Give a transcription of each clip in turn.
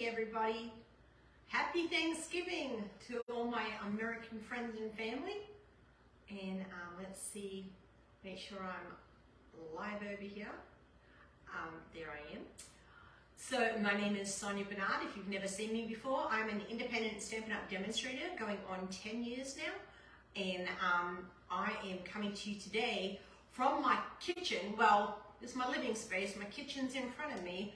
everybody. Happy Thanksgiving to all my American friends and family. And let's see, make sure I'm live over here. There I am. So my name is Sonia Bernard. If you've never seen me before, I'm an independent Stampin' Up! Demonstrator going on 10 years now. And I am coming to you today from my kitchen. Well, this is my living space. My kitchen's in front of me.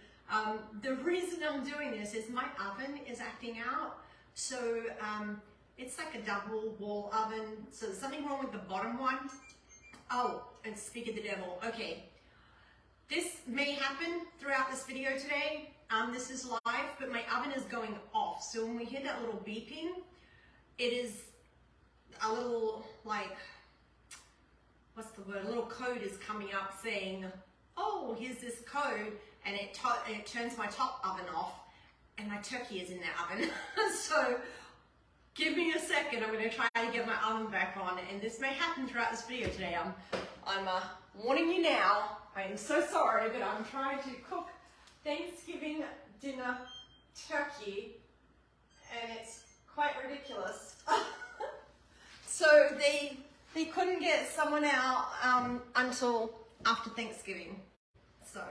The reason I'm doing this is my oven is acting out. So it's like a double wall oven. So there's something wrong with the bottom one. Oh, and speak of the devil. Okay. This may happen throughout this video today. This is live, but my oven is going off. So when we hear that little beeping, it is a little like, what's the word? A little code is coming up saying, oh, here's this code, and it turns my top oven off, and my turkey is in that oven. So give me a second. I'm going to try to get my oven back on, and this may happen throughout this video today. I'm warning you now. I am so sorry, but I'm trying to cook Thanksgiving dinner turkey, and it's quite ridiculous. So they couldn't get someone out until after Thanksgiving. So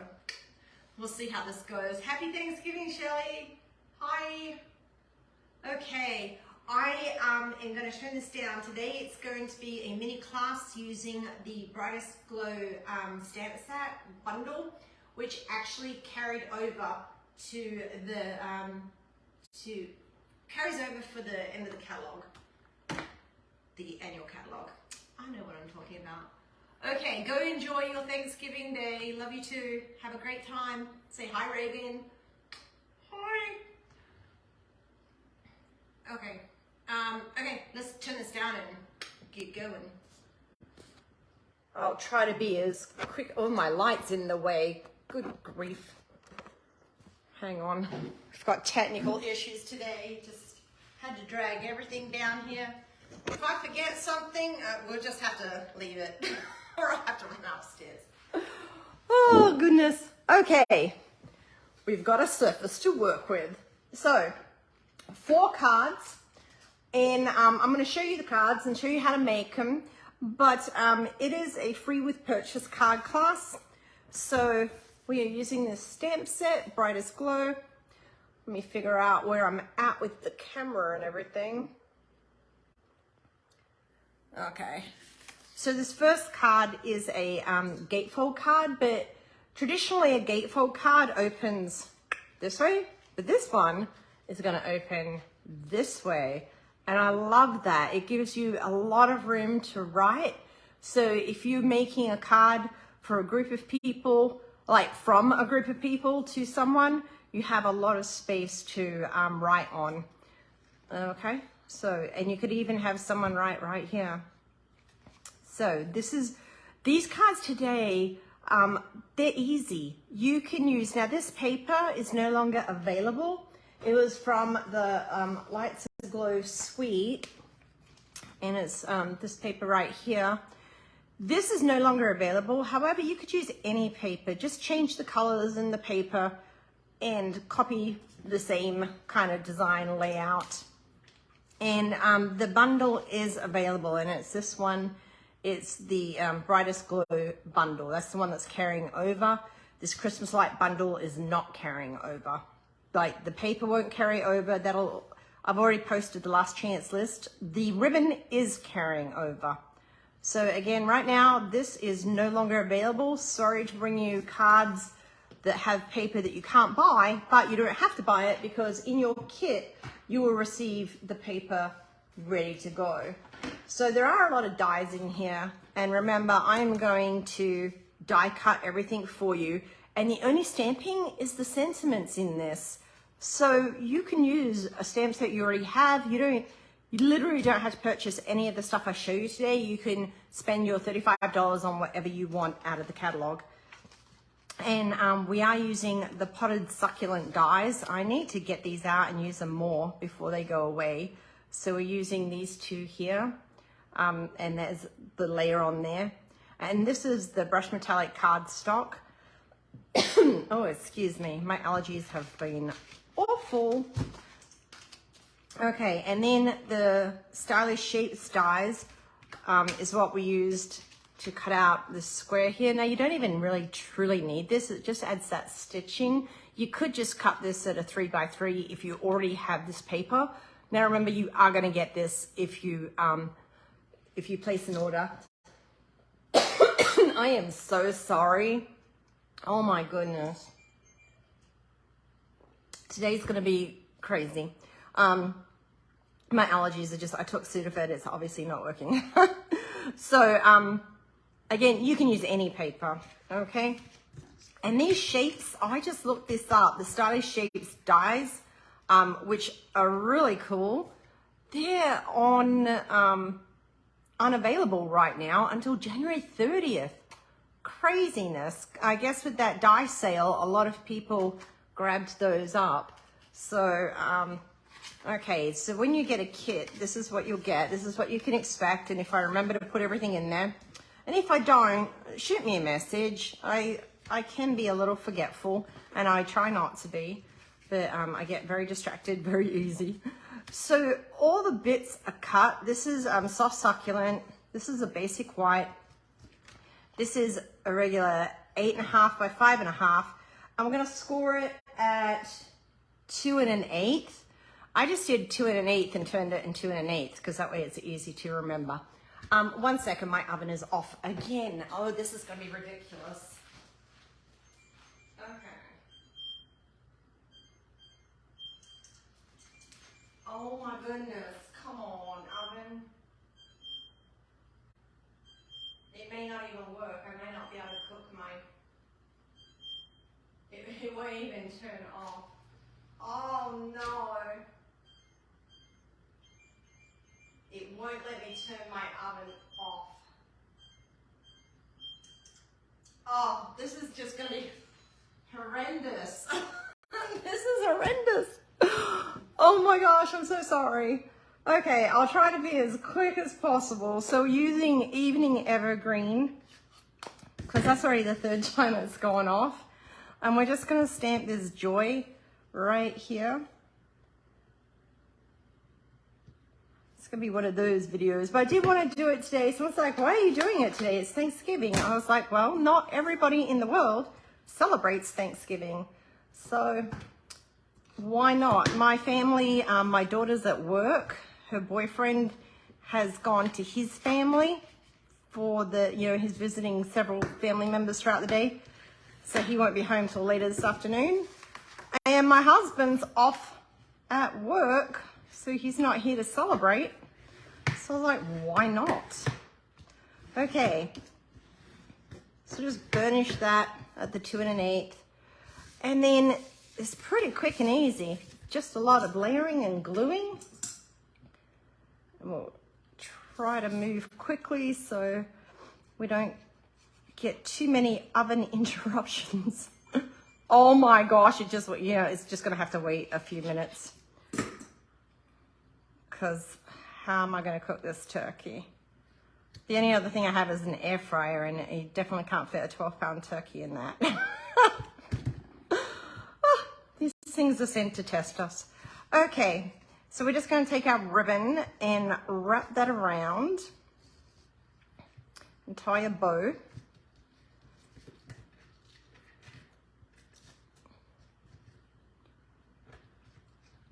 we'll see how this goes. Happy Thanksgiving, Shelley. Hi. Okay, I am going to turn this down. Today it's going to be a mini class using the Brightest Glow stamp set bundle, which actually carried over to the carries over for the end of the catalog, the annual catalog. I know what I'm talking about. Okay, go enjoy your Thanksgiving day. Love you too. Have a great time. Say hi, Reagan. Hi. Okay. Okay, let's turn this down and get going. I'll try to be as quick. Oh, my light's in the way. Good grief. Hang on. I've got technical issues today. Just had to drag everything down here. If I forget something, we'll just have to leave it. Or I'll have to run upstairs. Oh, goodness. Okay. We've got a surface to work with. So, 4 cards. And I'm going to show you the cards and show you how to make them. But it is a free with purchase card class. So we are using this stamp set, Brightest Glow. Let me figure out where I'm at with the camera and everything. Okay. So this first card is a gatefold card, but traditionally a gatefold card opens this way, but this one is going to open this way. And I love that. It gives you a lot of room to write. So if you're making a card for a group of people, like from a group of people to someone, you have a lot of space to write on. Okay, so, and you could even have someone write right here. So these cards today, they're easy. You can use, now this paper is no longer available. It was from the Brightest Glow suite, and it's this paper right here. This is no longer available. However, you could use any paper. Just change the colors in the paper and copy the same kind of design layout. And the bundle is available, and it's this one. It's the Brightest Glow bundle. That's the one that's carrying over. This Christmas light bundle is not carrying over. Like the paper won't carry over. I've already posted the last chance list. The ribbon is carrying over. So again, right now, this is no longer available. Sorry to bring you cards that have paper that you can't buy, but you don't have to buy it because in your kit, you will receive the paper ready to go. So there are a lot of dies in here. And remember, I'm going to die cut everything for you. And the only stamping is the sentiments in this. So you can use a stamp set you already have. You literally don't have to purchase any of the stuff I show you today. You can spend your $35 on whatever you want out of the catalog. And we are using the potted succulent dies. I need to get these out and use them more before they go away. So we're using these 2 here. And there's the layer on there. And this is the brush metallic cardstock. Oh, excuse me. My allergies have been awful. Okay, and then the stylish shapes dies is what we used to cut out the square here. Now you don't even really truly need this. It just adds that stitching. You could just cut this at a 3x3 if you already have this paper. Now remember, you are going to get this if you place an order. I am so sorry. Oh my goodness. Today's going to be crazy. My allergies are just, I took Sudafed, it's obviously not working. So, again, you can use any paper, okay? And these shapes, I just looked this up, the stylish shapes dies, which are really cool. They're on, unavailable right now until January 30th. Craziness. I guess with that die sale, a lot of people grabbed those up. So, okay, so when you get a kit, this is what you'll get. This is what you can expect. And if I remember to put everything in there, and if I don't, shoot me a message. I can be a little forgetful, and I try not to be, but I get very distracted very easy. So all the bits are cut. This is soft succulent. This is a basic white. This is a regular 8.5 by 5.5. I'm gonna score it at 2 1/8. I just did 2 1/8 and turned it into 2 1/8 because that way it's easy to remember. 1 second, my oven is off again. Oh, this is gonna be ridiculous. Okay. Oh my goodness, come on, oven. It may not even work. I may not be able to cook my, it won't even turn off. Oh no. It won't let me turn my oven off. Oh, this is just gonna be horrendous. This is horrendous. Oh my gosh, I'm so sorry. Okay, I'll try to be as quick as possible. So using Evening Evergreen, because that's already the 3rd time it's gone off. And we're just gonna stamp this Joy right here. It's gonna be one of those videos, but I did want to do it today. Someone's like, why are you doing it today? It's Thanksgiving. I was like, well, not everybody in the world celebrates Thanksgiving. So why not? My family, my daughter's at work. Her boyfriend has gone to his family for the, he's visiting several family members throughout the day. So he won't be home till later this afternoon. And my husband's off at work, so he's not here to celebrate. So I was like, why not? Okay. So just burnish that at the 2 1/8. And then it's pretty quick and easy. Just a lot of layering and gluing. And we'll try to move quickly so we don't get too many oven interruptions. Oh my gosh, it's just gonna have to wait a few minutes. Because how am I gonna cook this turkey? The only other thing I have is an air fryer, and you definitely can't fit a 12-pound turkey in that. These things are sent to test us. Okay, so we're just gonna take our ribbon and wrap that around and tie a bow.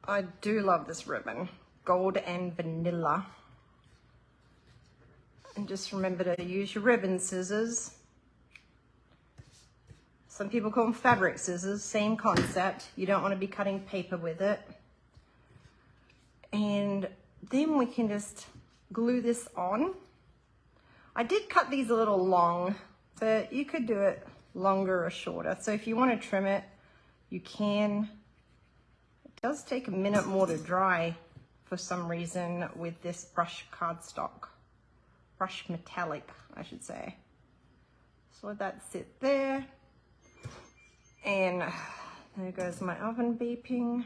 I do love this ribbon, gold and vanilla. And just remember to use your ribbon scissors. Some people call them fabric scissors, same concept. You don't want to be cutting paper with it. And then we can just glue this on. I did cut these a little long, but you could do it longer or shorter. So if you want to trim it, you can. It does take a minute more to dry for some reason with this brush cardstock. Brush metallic, I should say. So let that sit there. And there goes my oven beeping.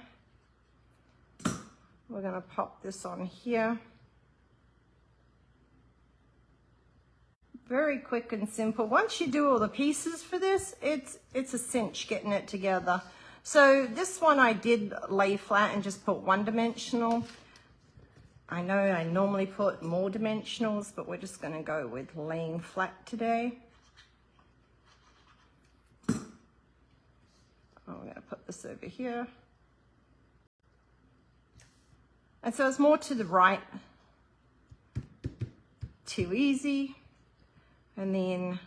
We're gonna pop this on here. Very quick and simple. Once you do all the pieces for this, it's a cinch getting it together. So this one I did lay flat and just put one dimensional. I know I normally put more dimensionals, but we're just gonna go with laying flat today. I'm gonna put this over here. And so it's more to the right, too easy. And then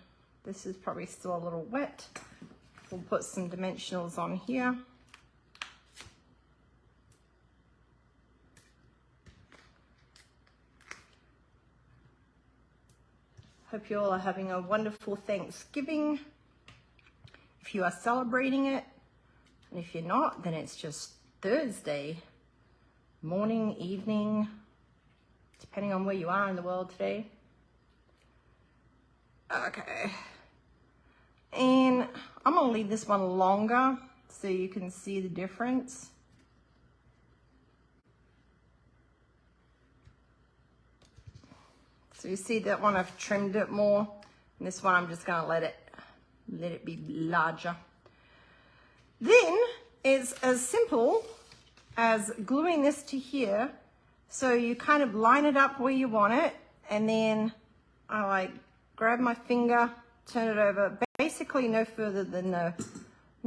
this is probably still a little wet. We'll put some dimensionals on here. Hope you all are having a wonderful Thanksgiving. If you are celebrating it, and if you're not, then it's just Thursday morning, evening, depending on where you are in the world today. Okay. And I'm gonna leave this one longer so you can see the difference. So you see that one I've trimmed it more, and this one I'm just gonna let it be larger. Then it's as simple as gluing this to here. So you kind of line it up where you want it, and then I like grab my finger, turn it over, basically no further than no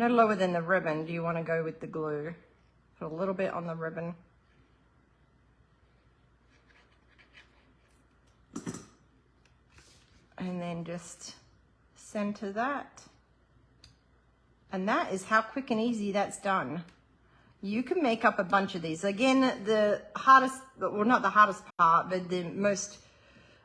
lower than the ribbon. Do you want to go with the glue? Put a little bit on the ribbon. And then just center that. And that is how quick and easy that's done. You can make up a bunch of these. Again, the hardest, well, not the hardest part, but the most,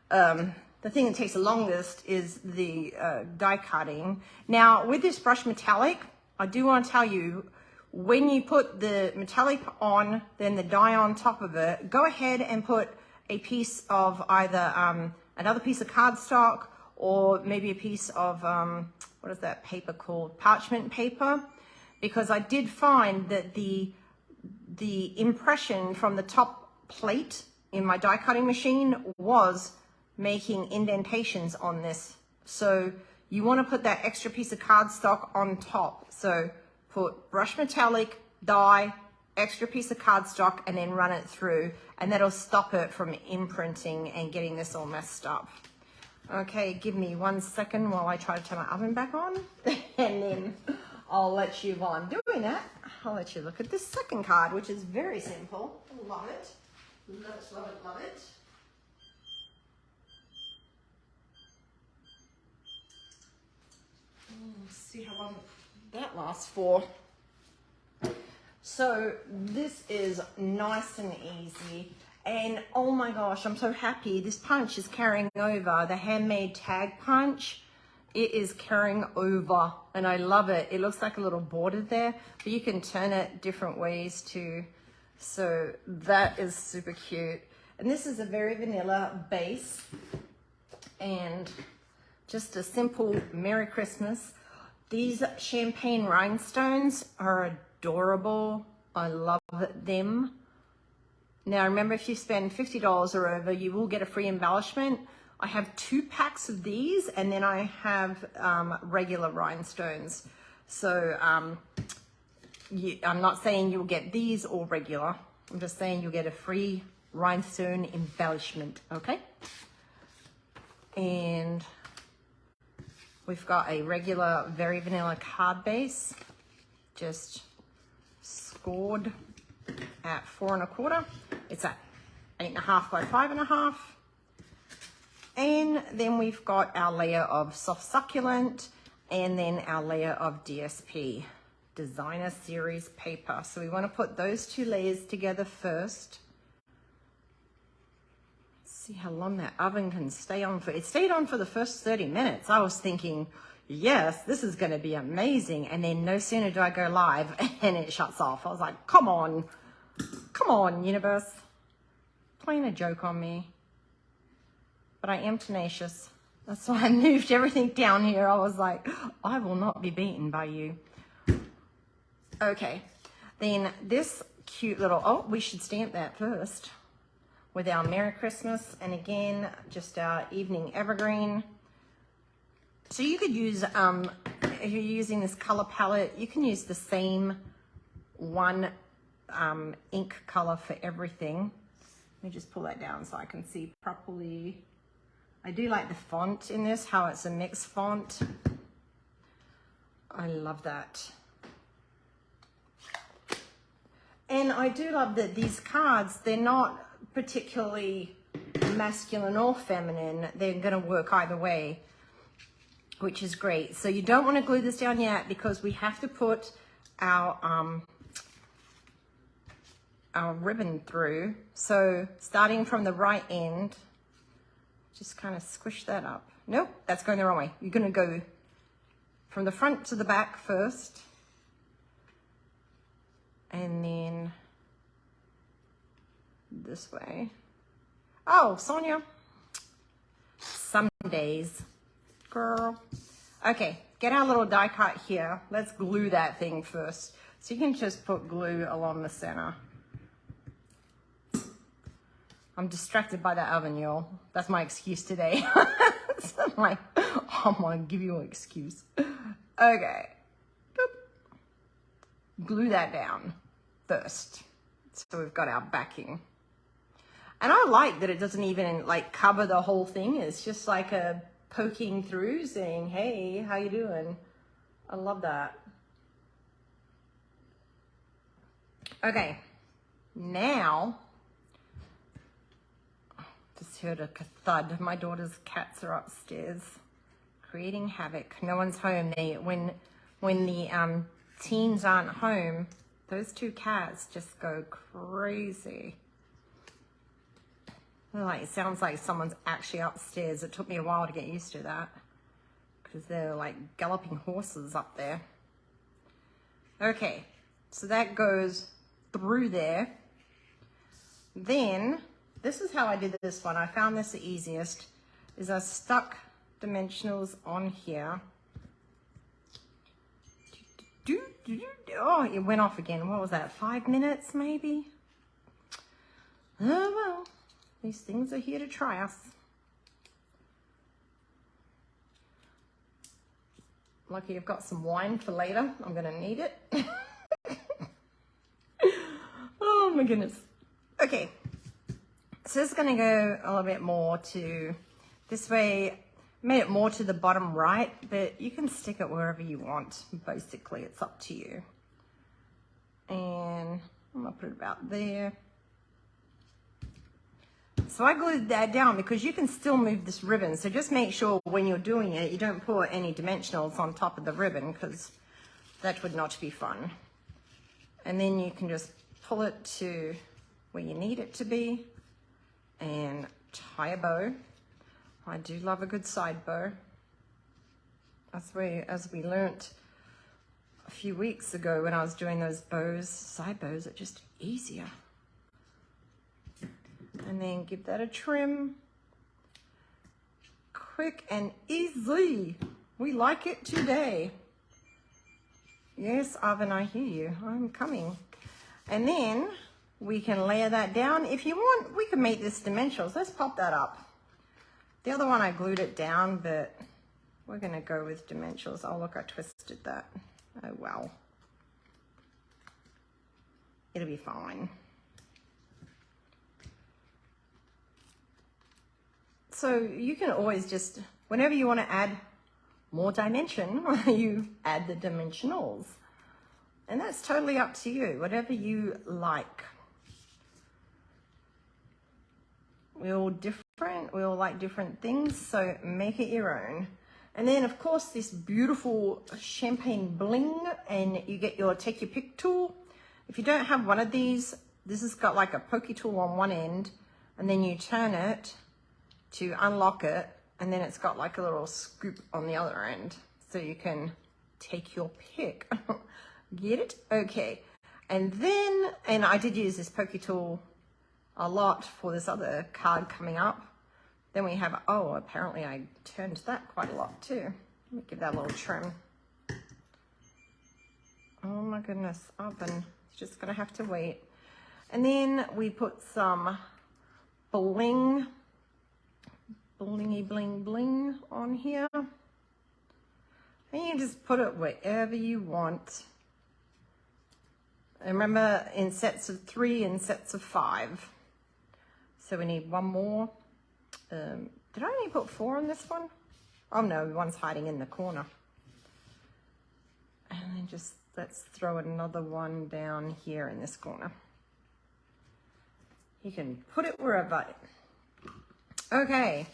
the thing that takes the longest is the die cutting. Now, with this brush metallic, I do want to tell you, when you put the metallic on, then the die on top of it, go ahead and put a piece of either another piece of cardstock, or maybe a piece of, what is that paper called? Parchment paper. Because I did find that the impression from the top plate in my die cutting machine was making indentations on this. So you want to put that extra piece of cardstock on top. So put brush metallic, die, extra piece of cardstock, and then run it through, and that'll stop it from imprinting and getting this all messed up. Okay, give me 1 second while I try to turn my oven back on, and then I'll let you, while I'm doing that, I'll let you look at this second card, which is very simple. Love it. Love it, love it, love it. Let's see how long that lasts for. So this is nice and easy. And oh my gosh, I'm so happy. This punch is carrying over, the handmade tag punch. It is carrying over, and I love it. It looks like a little border there, but you can turn it different ways too. So that is super cute. And this is a very vanilla base, and just a simple Merry Christmas. These champagne rhinestones are adorable. I love them. Now remember, if you spend $50 or over, you will get a free embellishment. I have 2 packs of these, and then I have regular rhinestones. So I'm not saying you'll get these or regular. I'm just saying you'll get a free rhinestone embellishment, okay? And we've got a regular, very vanilla card base, just scored at 4 1/4. It's at 8.5 by 5.5. And then we've got our layer of soft succulent, and then our layer of DSP, designer series paper. So we want to put those 2 layers together first. Let's see how long that oven can stay on for. It stayed on for the first 30 minutes. I was thinking, yes, this is going to be amazing. And then no sooner do I go live and it shuts off. I was like, come on, universe, playing a joke on me. But I am tenacious. That's why I moved everything down here. I was like, I will not be beaten by you. Okay, then this cute little, oh, we should stamp that first with our Merry Christmas. And again, just our evening evergreen. So you could use, if you're using this color palette, you can use the same one ink color for everything. Let me just pull that down so I can see properly. I do like the font in this, how it's a mixed font. I love that. And I do love that these cards, they're not particularly masculine or feminine. They're gonna work either way, which is great. So you don't want to glue this down yet because we have to put our ribbon through. So starting from the right end, just kind of squish that up. Nope, that's going the wrong way. You're gonna go from the front to the back first, and then this way. Oh, Sonia, some days, girl. Okay, get our little die cut here. Let's glue that thing first. So you can just put glue along the center. I'm distracted by that oven, y'all. That's my excuse today. So I'm like, I'm gonna give you an excuse. Okay. Boop. Glue that down first. So we've got our backing. And I like that it doesn't even like cover the whole thing. It's just like a poking through saying, hey, how you doing? I love that. Okay, now, just heard a thud. My daughter's cats are upstairs creating havoc. No one's home. When the teens aren't home, those two cats just go crazy. Like, it sounds like someone's actually upstairs. It took me a while to get used to that because they're like galloping horses up there. Okay, so that goes through there. Then, this is how I did this one. I found this the easiest, is I stuck dimensionals on here. Oh, it went off again. What was that, 5 minutes maybe? Oh well. These things are here to try us. Lucky I've got some wine for later. I'm gonna need it. Oh my goodness. Okay, so this is gonna go a little bit more to this way. Made it more to the bottom right, but you can stick it wherever you want. Basically, it's up to you. And I'm gonna put it about there. So I glued that down because you can still move this ribbon. So just make sure when you're doing it, you don't put any dimensionals on top of the ribbon because that would not be fun. And then you can just pull it to where you need it to be and tie a bow. I do love a good side bow. That's where, as we learnt a few weeks ago when I was doing those bows, side bows are just easier. And then give that a trim. Quick and easy. We like it today. Yes, Oven, I hear you. I'm coming. And then we can layer that down. If you want, we can make this dimensionals. Let's pop that up. The other one I glued it down, but we're gonna go with dimensionals. Oh look, I twisted that. Oh wow. It'll be fine. So you can always just, whenever you want to add more dimension, you add the dimensionals. And that's totally up to you, whatever you like. We're all different, we all like different things, so make it your own. And then of course this beautiful champagne bling, and you get your take your pick tool. If you don't have one of these, this has got like a pokey tool on one end, and then you turn it to unlock it, and then it's got like a little scoop on the other end, so you can take your pick. Get it? Okay. And then, and I did use this pokey tool a lot for this other card coming up. Then we have, oh, apparently I turned that quite a lot too. Let me give that a little trim. Oh my goodness, Oven, it's just gonna have to wait. And then we put some bling, blingy bling bling on here. And you just put it wherever you want. And remember, in sets of 3 and sets of 5. So we need one more. Did I only put 4 on this one? Oh no, one's hiding in the corner. And then just, let's throw another one down here in this corner. You can put it wherever. Okay,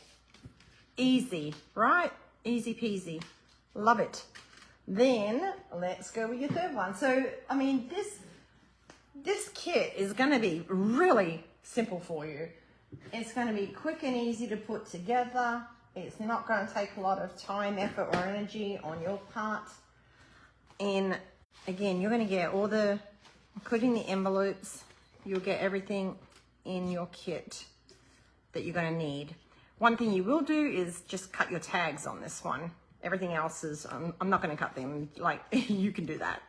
easy, right? Easy peasy, love it. Then let's go with your third one. So, I mean, this kit is gonna be really simple for you. It's gonna be quick and easy to put together. It's not gonna take a lot of time, effort, or energy on your part. And again, you're gonna get all the, including the envelopes, you'll get everything in your kit that you're gonna need. One thing you will do is just cut your tags on this one. Everything else is, I'm not gonna cut them, like, you can do that.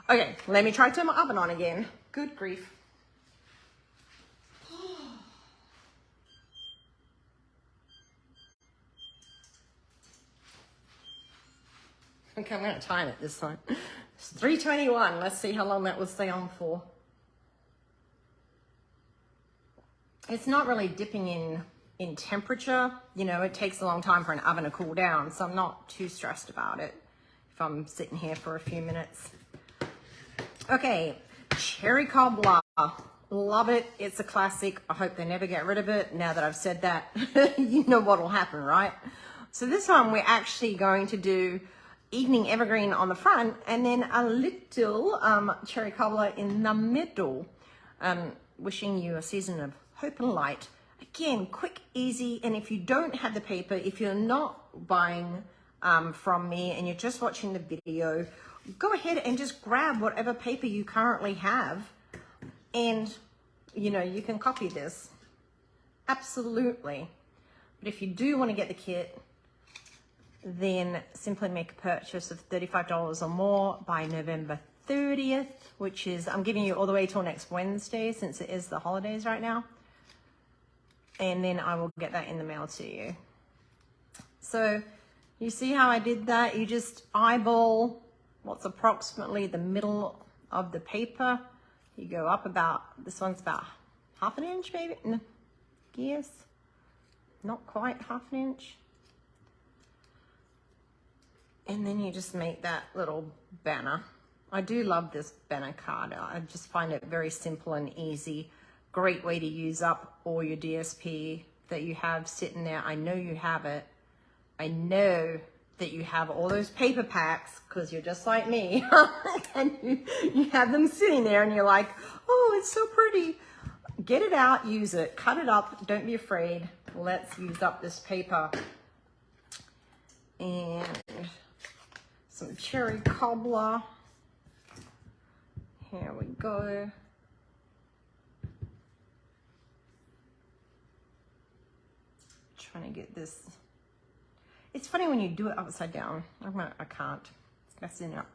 Okay, let me try to turn my oven on again. Good grief. Okay, I'm gonna time it this time. It's 3:21, let's see how long that will stay on for. It's not really dipping in temperature. You know, it takes a long time for an oven to cool down, so I'm not too stressed about it if I'm sitting here for a few minutes. Okay, cherry cobbler. Love it. It's a classic. I hope they never get rid of it. Now that I've said that, you know what will happen, right? So this one, we're actually going to do evening evergreen on the front and then a little cherry cobbler in the middle. Wishing you a season of hope and light. Again, quick, easy, and if you don't have the paper, if you're not buying from me and you're just watching the video, go ahead and just grab whatever paper you currently have, and you know, you can copy this. Absolutely. But if you do want to get the kit, then simply make a purchase of $35 or more by November 30th, which is, I'm giving you all the way till next Wednesday since it is the holidays right now. And then I will get that in the mail to you. So you see how I did that? You just eyeball what's approximately the middle of the paper. You go up about, this one's about half an inch maybe, no, yes, not quite half an inch. And then you just make that little banner. I do love this banner card. I just find it very simple and easy. Great way to use up all your DSP that you have sitting there. I know you have it. I know that you have all those paper packs because you're just like me. And you have them sitting there and you're like, oh, it's so pretty. Get it out, use it, cut it up. Don't be afraid. Let's use up this paper. And some cherry cobbler. Here we go. Trying to get this. It's funny when you do it upside down. I can't. It's messing up.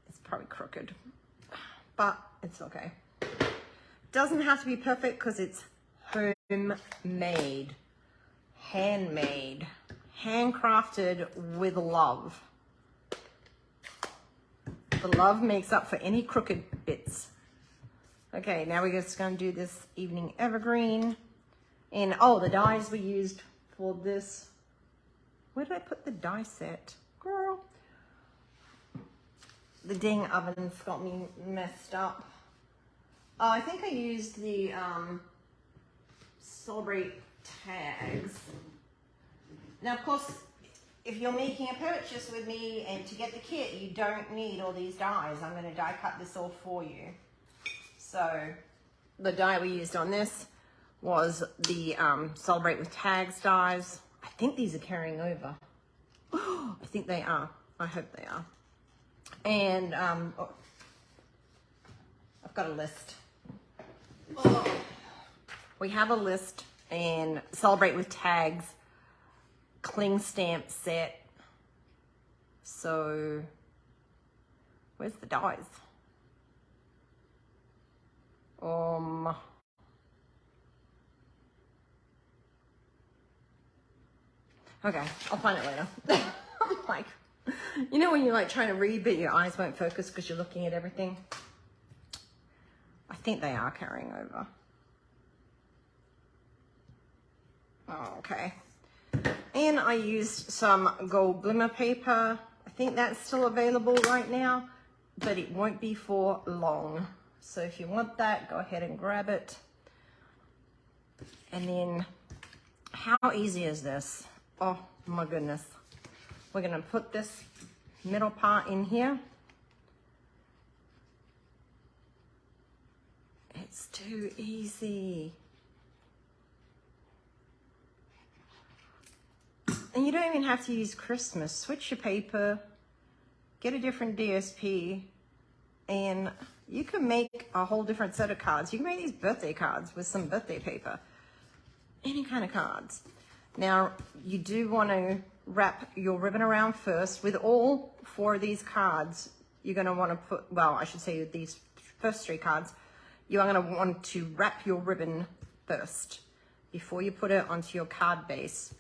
It's probably crooked, but it's okay. Doesn't have to be perfect because it's homemade, handmade, handcrafted with love. The love makes up for any crooked bits. Okay, now we're just going to do this evening evergreen. And oh, the dies we used for this. Where did I put the die set? Girl. The dang oven's got me messed up. Oh, I think I used the Celebrate tags. Now, of course, if you're making a purchase with me and to get the kit, you don't need all these dies. I'm going to die cut this all for you. So the die we used on this was the Celebrate with Tags dies. I think these are carrying over. Oh, I think they are. I hope they are. And oh, I've got a list. Oh, we have a list, and Celebrate with Tags cling stamp set. So where's the dies? Okay, I'll find it later. I'm like, you know when you're like trying to read but your eyes won't focus because you're looking at everything? I think they are carrying over. Oh, okay. And I used some gold glimmer paper. I think that's still available right now, but it won't be for long. So if you want that, go ahead and grab it. And then, how easy is this? Oh my goodness. We're gonna put this middle part in here. It's too easy. And you don't even have to use Christmas. Switch your paper, get a different DSP, and you can make a whole different set of cards. You can make these birthday cards with some birthday paper. Any kind of cards. Now, you do want to wrap your ribbon around first. With all 4 of these cards, you're going to want to put, well, I should say these first 3 cards, you are going to want to wrap your ribbon first before you put it onto your card base.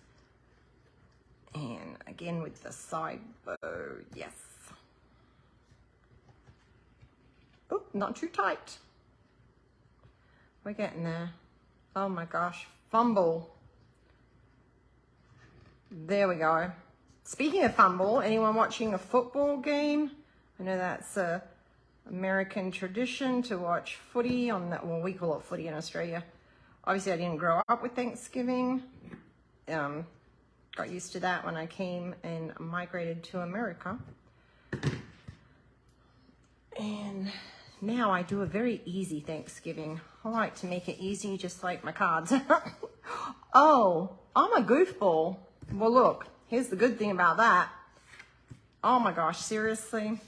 And again with the side bow, yes. Oh, not too tight. We're getting there. Oh my gosh, fumble. There we go. Speaking of fumble, anyone watching a football game? I know that's a American tradition to watch footy on that. Well, we call it footy in Australia. Obviously, I didn't grow up with Thanksgiving. Got used to that when I came and migrated to America. And now I do a very easy Thanksgiving. I like to make it easy, just like my cards. Oh, I'm a goofball. Well, look, here's the good thing about that. Oh my gosh, seriously.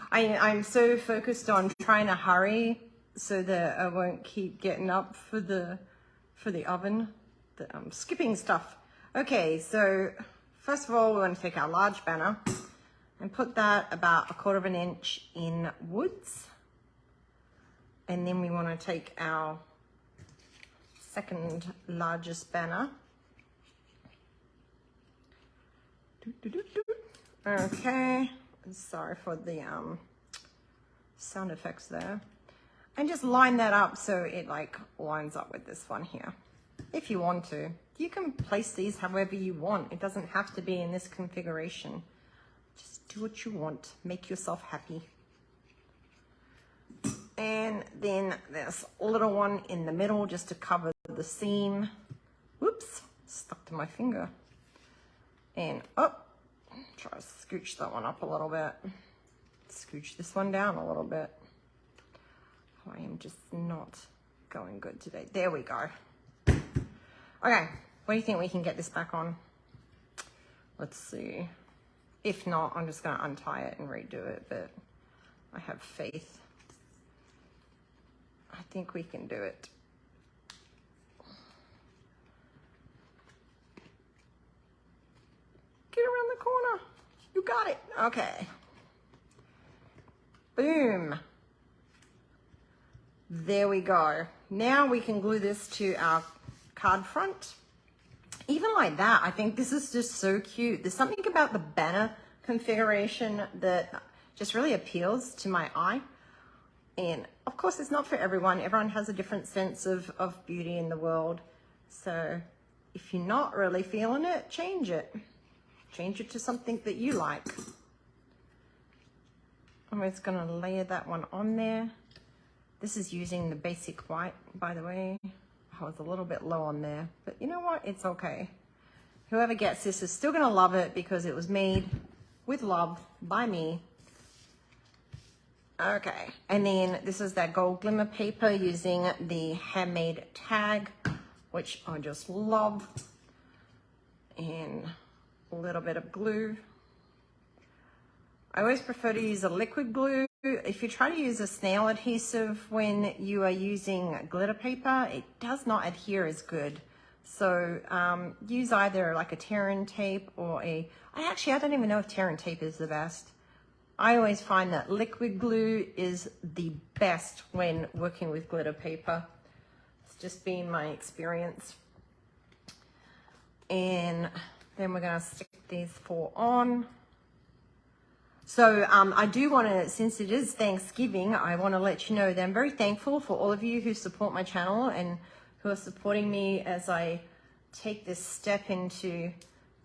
I'm so focused on trying to hurry so that I won't keep getting up for the oven that I'm skipping stuff. Okay, so first of all, we're going to take our large banner and put that about 1/4 inch in woods. And then we want to take our second largest banner. Okay, sorry for the sound effects there. And just line that up so it like lines up with this one here. If you want to, you can place these however you want. It doesn't have to be in this configuration. Just do what you want. Make yourself happy. And then there's a little one in the middle just to cover the seam. Whoops, stuck to my finger. And up, try to scooch that one up a little bit. Scooch this one down a little bit. I am just not going good today. There we go. Okay, what do you think we can get this back on? Let's see. If not, I'm just going to untie it and redo it, but I have faith. I think we can do it. Get around the corner. You got it. Okay. Boom. There we go. Now we can glue this to our card front. Even like that, I think this is just so cute. There's something about the banner configuration that just really appeals to my eye. And of course, it's not for everyone. Everyone has a different sense of beauty in the world. So if you're not really feeling it, change it. Change it to something that you like. I'm just gonna layer that one on there. This is using the basic white, by the way. I was a little bit low on there, but you know what? It's okay. Whoever gets this is still gonna love it because it was made with love by me. Okay, and then this is that gold glimmer paper using the handmade tag, which I just love. And a little bit of glue. I always prefer to use a liquid glue. If you try to use a snail adhesive when you are using glitter paper, it does not adhere as good. So use either like a tear-in tape or I don't even know if tear-in tape is the best. I always find that liquid glue is the best when working with glitter paper. It's just been my experience. And then we're gonna stick these 4 on. So I do want to, since it is Thanksgiving, I want to let you know that I'm very thankful for all of you who support my channel and who are supporting me as I take this step into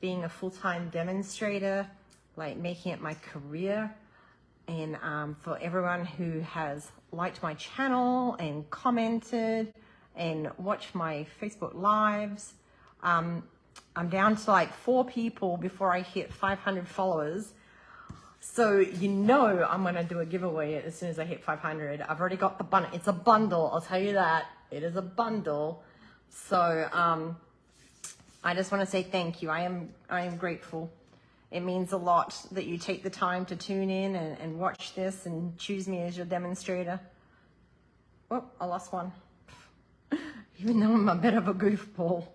being a full-time demonstrator, like making it my career. And for everyone who has liked my channel and commented and watched my Facebook lives. I'm down to like 4 people before I hit 500 followers. So you know I'm gonna do a giveaway as soon as I hit 500. I've already got the bundle. It's a bundle, I'll tell you that. It is a bundle. So I just want to say thank you. I am grateful. It means a lot that you take the time to tune in and watch this and choose me as your demonstrator. Oh, I lost one. Even though I'm a bit of a goofball.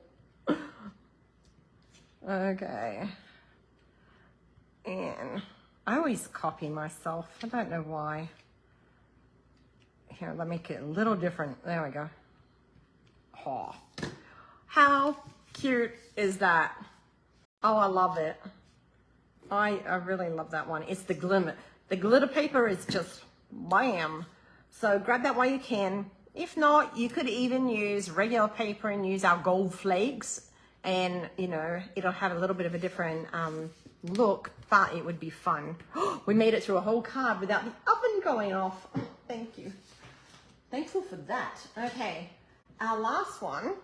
Okay. And I always copy myself. I don't know why. Here, let me make it a little different. There we go. Oh, how cute is that? Oh, I love it. I really love that one. It's the glitter. The glitter paper is just bam. So grab that while you can. If not, you could even use regular paper and use our gold flakes. And, you know, it'll have a little bit of a different look, but it would be fun. We made it through a whole card without the oven going off. Thank you. Thankful for that. Okay, our last one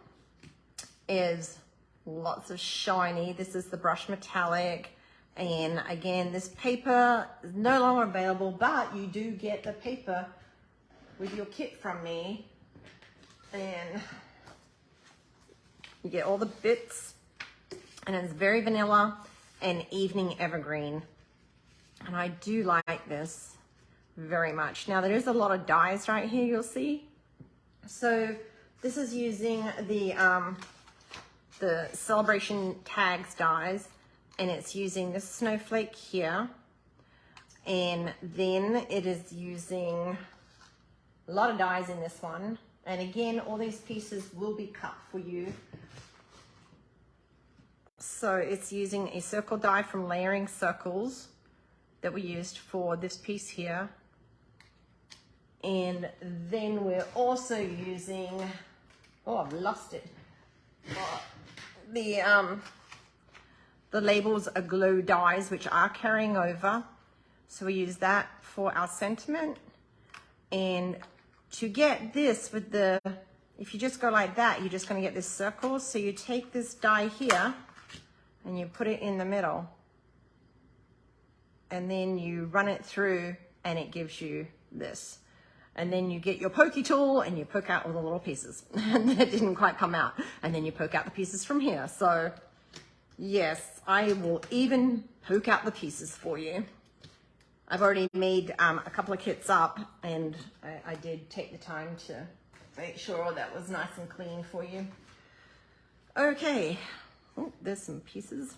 is lots of shiny. This is the brush metallic. And again, this paper is no longer available, but you do get the paper with your kit from me. And you get all the bits, and it's very vanilla and evening evergreen. And I do like this very much. Now there is a lot of dies right here, you'll see. So this is using the Celebration Tags dies, and it's using this snowflake here. And then it is using a lot of dies in this one. And again, all these pieces will be cut for you. So it's using a circle die from Layering Circles that we used for this piece here. And then we're also using, oh, I've lost it. The Labels are Glow dies, which are carrying over. So we use that for our sentiment. And to get this with the, if you just go like that, you're just going to get this circle. So you take this die here and you put it in the middle. And then you run it through and it gives you this. And then you get your pokey tool and you poke out all the little pieces. And that didn't quite come out. And then you poke out the pieces from here. So yes, I will even poke out the pieces for you. I've already made a couple of kits up, and I did take the time to make sure that was nice and clean for you. Okay, oh, there's some pieces.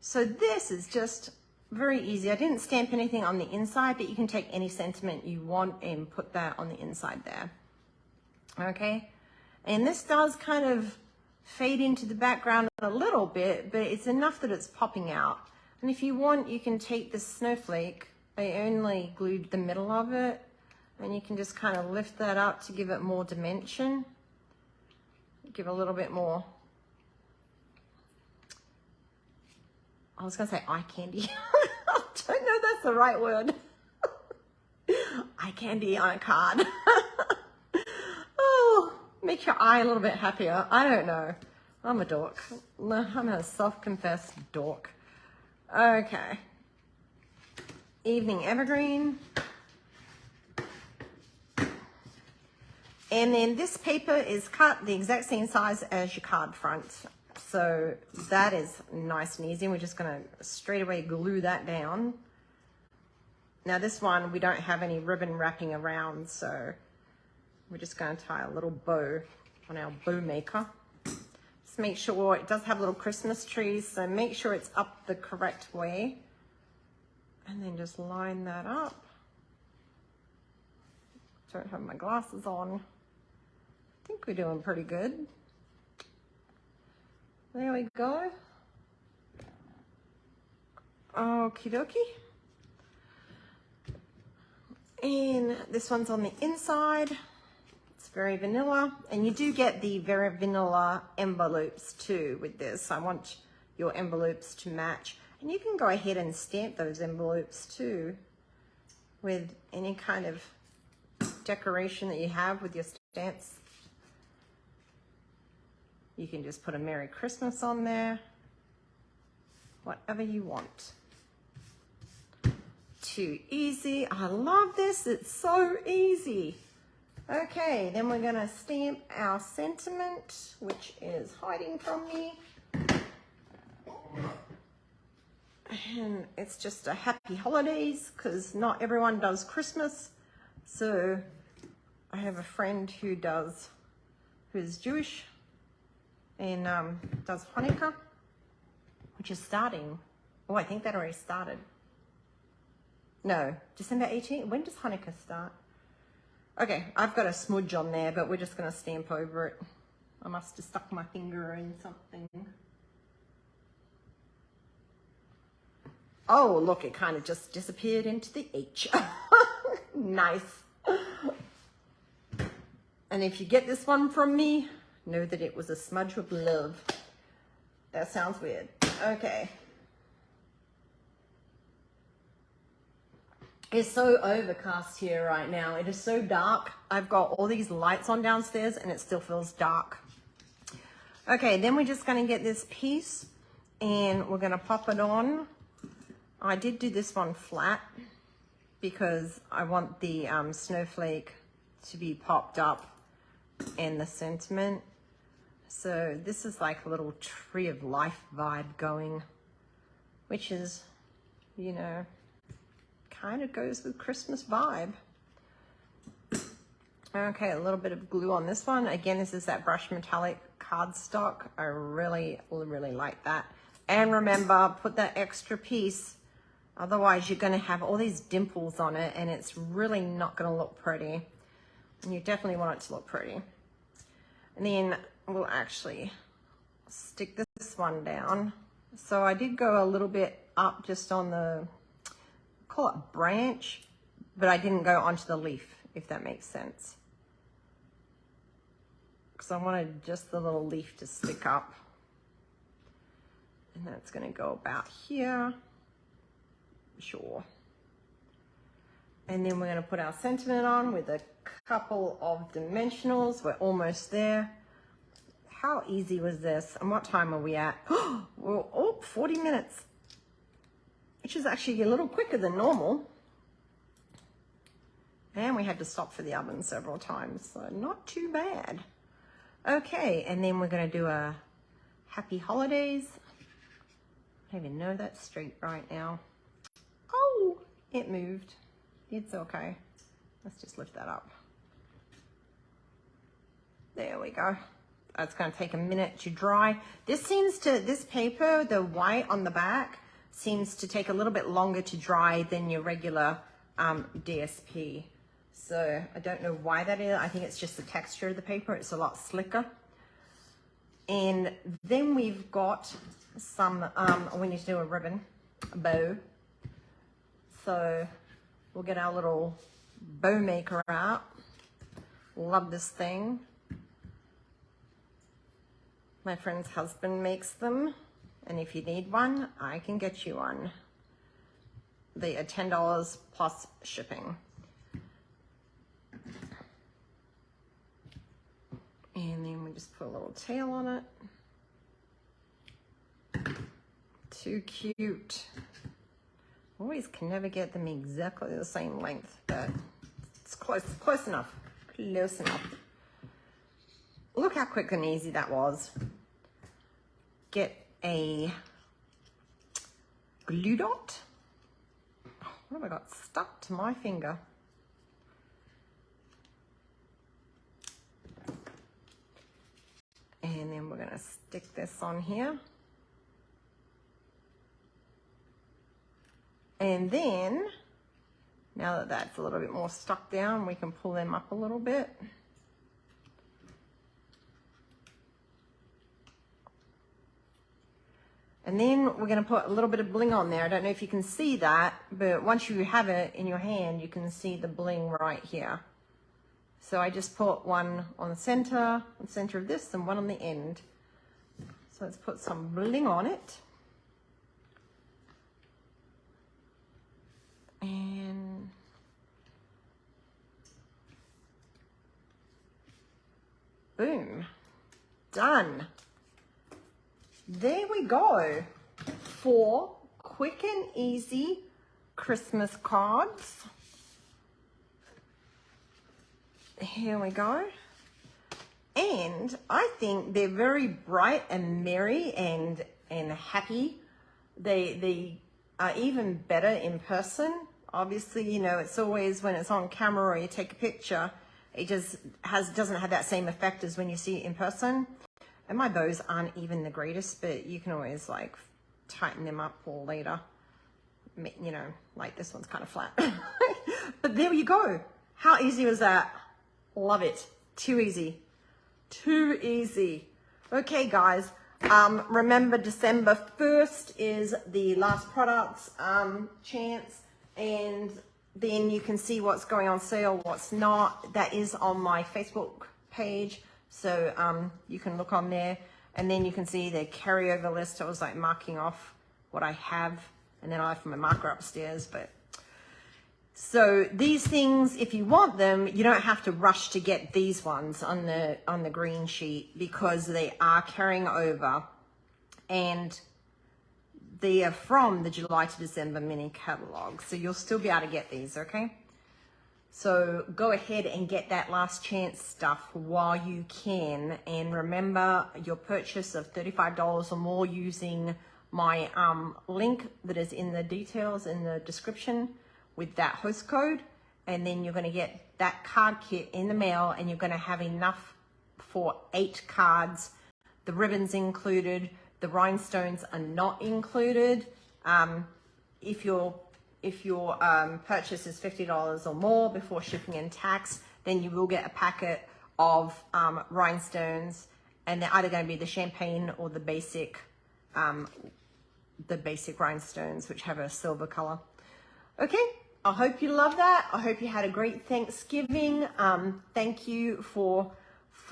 So this is just very easy. I didn't stamp anything on the inside, but you can take any sentiment you want and put that on the inside there. Okay, and this does kind of fade into the background a little bit, but it's enough that it's popping out. And if you want, you can take this snowflake. I only glued the middle of it, and you can just kind of lift that up to give it more dimension, give a little bit more, I was gonna say eye candy. I don't know if that's the right word. Eye candy on a card. Oh, make your eye a little bit happier. I don't know. I'm a dork. I'm a self-confessed dork. Okay. Evening Evergreen. And then this paper is cut the exact same size as your card front. So that is nice and easy. We're just gonna straight away glue that down. Now this one, we don't have any ribbon wrapping around, so we're just gonna tie a little bow on our bow maker. Just make sure it does have little Christmas trees, so make sure it's up the correct way. And then just line that up. Don't have my glasses on. I think we're doing pretty good. There we go. Okie dokie. And this one's on the inside. It's very vanilla. And you do get the very vanilla envelopes too with this. I want your envelopes to match. And you can go ahead and stamp those envelopes too with any kind of decoration that you have with your stamps. You can just put a Merry Christmas on there. Whatever you want. Too easy. I love this. It's so easy. Okay, then we're going to stamp our sentiment, which is hiding from me. And it's just a happy holidays because not everyone does Christmas. So I have a friend who's Jewish and does Hanukkah, which is starting. Oh, I think that already started. No, December 18th. When does Hanukkah start? Okay, I've got a smudge on there, but we're just going to stamp over it. I must have stuck my finger in something. Oh, look, it kind of just disappeared into the H. Nice. And if you get this one from me, know that it was a smudge with love. That sounds weird. Okay. It's so overcast here right now. It is so dark. I've got all these lights on downstairs and it still feels dark. Okay, then we're just going to get this piece and we're going to pop it on. I did do this one flat because I want the snowflake to be popped up and the sentiment. So this is like a little tree of life vibe going, which is, you know, kind of goes with Christmas vibe. Okay, a little bit of glue on this one. Again, this is that brush metallic cardstock. I really, really like that. And remember, put that extra piece. Otherwise, you're going to have all these dimples on it and it's really not going to look pretty. And you definitely want it to look pretty. And then we'll actually stick this one down. So I did go a little bit up just on the, call it branch, but I didn't go onto the leaf, if that makes sense. Because I wanted just the little leaf to stick up. And that's going to go about here. Sure. And then we're going to put our sentiment on with a couple of dimensionals. We're almost there. How easy was this? And what time are we at? Oh, 40 minutes. Which is actually a little quicker than normal. And we had to stop for the oven several times, so not too bad. Okay, and then we're going to do a happy holidays. I don't even know that's straight right now. Oh, it moved. It's okay. Let's just lift that up. There we go. That's going to take a minute to dry. This paper, the white on the back, seems to take a little bit longer to dry than your regular DSP. So I don't know why that is. I think it's just the texture of the paper. It's a lot slicker. And then we've got some, we need to do a ribbon, a bow. So we'll get our little bow maker out. Love this thing. My friend's husband makes them. And if you need one, I can get you one. They are $10 plus shipping. And then we just put a little tail on it. Too cute. Always can never get them exactly the same length, but it's close enough. Close enough. Look how quick and easy that was. Get a glue dot. What have I got stuck to my finger? And then we're going to stick this on here. And then, now that that's a little bit more stuck down, we can pull them up a little bit. And then we're going to put a little bit of bling on there. I don't know if you can see that, but once you have it in your hand, you can see the bling right here. So I just put one on the center of this, and one on the end. So let's put some bling on it. And boom, done. There we go. 4 quick and easy Christmas cards. Here we go. And I think they're very bright and merry and happy. They are even better in person. Obviously, you know, it's always when it's on camera or you take a picture, it just doesn't have that same effect as when you see it in person. And my bows aren't even the greatest, but you can always like tighten them up for later. You know, like this one's kind of flat. But there you go. How easy was that? Love it. Too easy. Too easy. Okay, guys. Remember, December 1st is the last products chance, and then you can see what's going on sale, what's not. That is on my Facebook page, so you can look on there, and then you can see the carryover list. I was like marking off what I have, and then I have my marker upstairs. But so these things, if you want them, you don't have to rush to get these ones on the green sheet, because they are carrying over, and they are from the July to December mini catalog. So you'll still be able to get these, okay? So go ahead and get that last chance stuff while you can. And remember, your purchase of $35 or more using my link that is in the details in the description with that host code, and then you're going to get that card kit in the mail, and you're going to have enough for 8 cards. The ribbons included, the rhinestones are not included. If your purchase is $50 or more before shipping and tax, then you will get a packet of rhinestones, and they're either going to be the champagne or the basic rhinestones, which have a silver color. Okay, I hope you love that. I hope you had a great Thanksgiving. Thank you for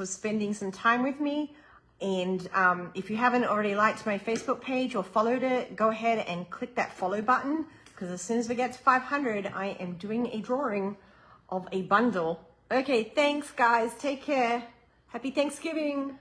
spending some time with me. And if you haven't already liked my Facebook page or followed it, go ahead and click that follow button, because as soon as we get to 500, I am doing a drawing of a bundle. Okay, thanks guys. Take care. Happy Thanksgiving.